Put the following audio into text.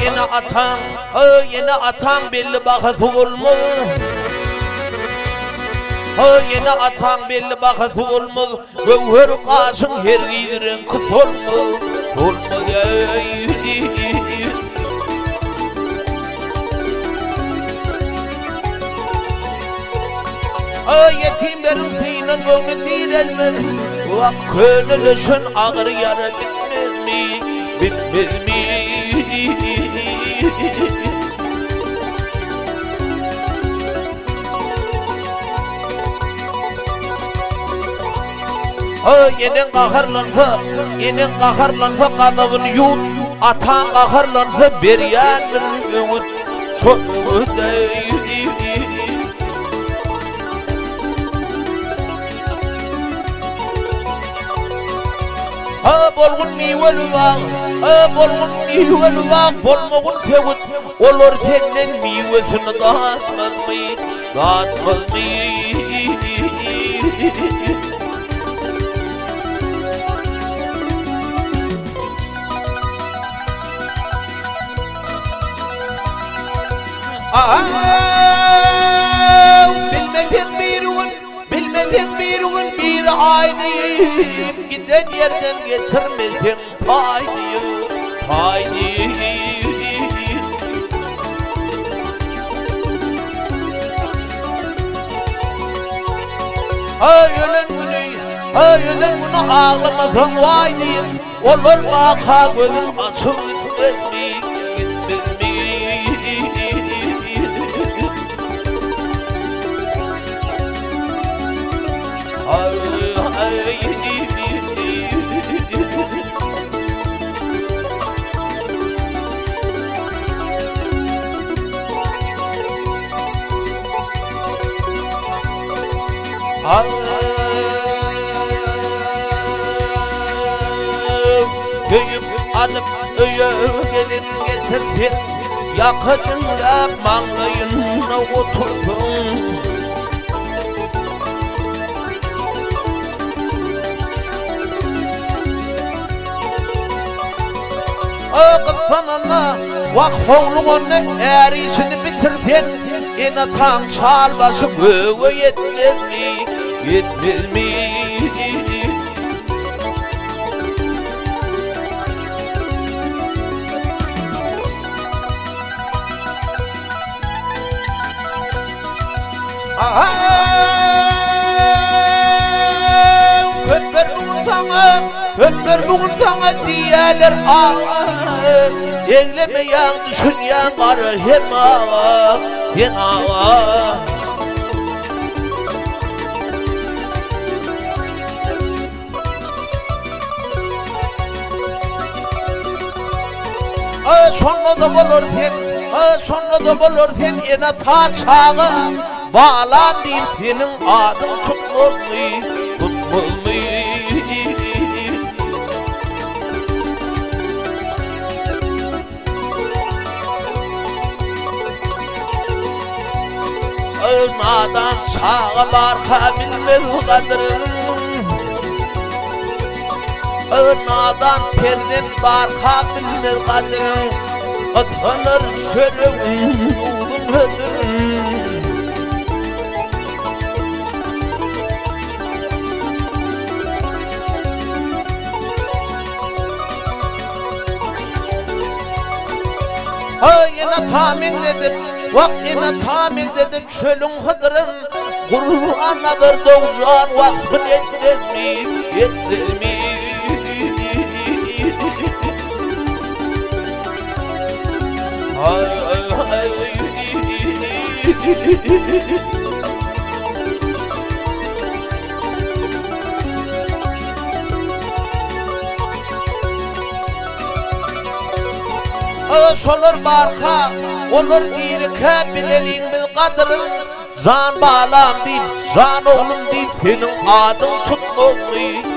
Yine atan, yine atan belli bakısı olmaz. Yine atan belli bakısı olmaz. Gövher kaşın her gidiren kıt olmaz. Olmaz yetimlerin kıyının gönlü direlmez. Vak könülüşün ağır yara bitmez mi? Bitmez mi? Yenen kaharlansa kadavını yut. Atan kaharlansa beryan bir ümit. Çok ümit. Bolgun miyveli var, bolgun miyveli var, bolmagun tevut. Olur senden miyvesini dağıtmaz mı? Dağıtmaz mı? Bilmedin bir gün bir aydayım. Giden yerden getirmesin paydayı. Ölen bunu ağlamasan vay diyeyim. Olur baka gözüm açık gitmez mi? Gitmez mi? Köyüp alıp öye gelin getirdin. Yakadınla mağlayınla oturdun. Kız sanana vak hoğluğunu erisini bitirdin. Yine tam çalbaşı göğe yetmez mi? Yetmez mi? Ömür bugün sana diyeler ağır. Eylemeyen düşünyen var hem ağır, hem ağır. Sonra da bulur sen yine ta çağı. Bağlan değil senin adın tutmaz mı? Tutmaz mı? Nadan sağa barka bilmez kadrın. Nadan perden barka bilmez kadrın. Atanır şöyle uzun ödürün. Yine tahmin dedim. Vaktine tamir dedim çölün hıdırın. Kur'an'a bir doğucan vakfın etmez mi? Etmez mi? Şolur barka, olur dirike bilelim bil kadrın. Can bağlam deyip, can oğlum deyip senin adın tutmaz mı?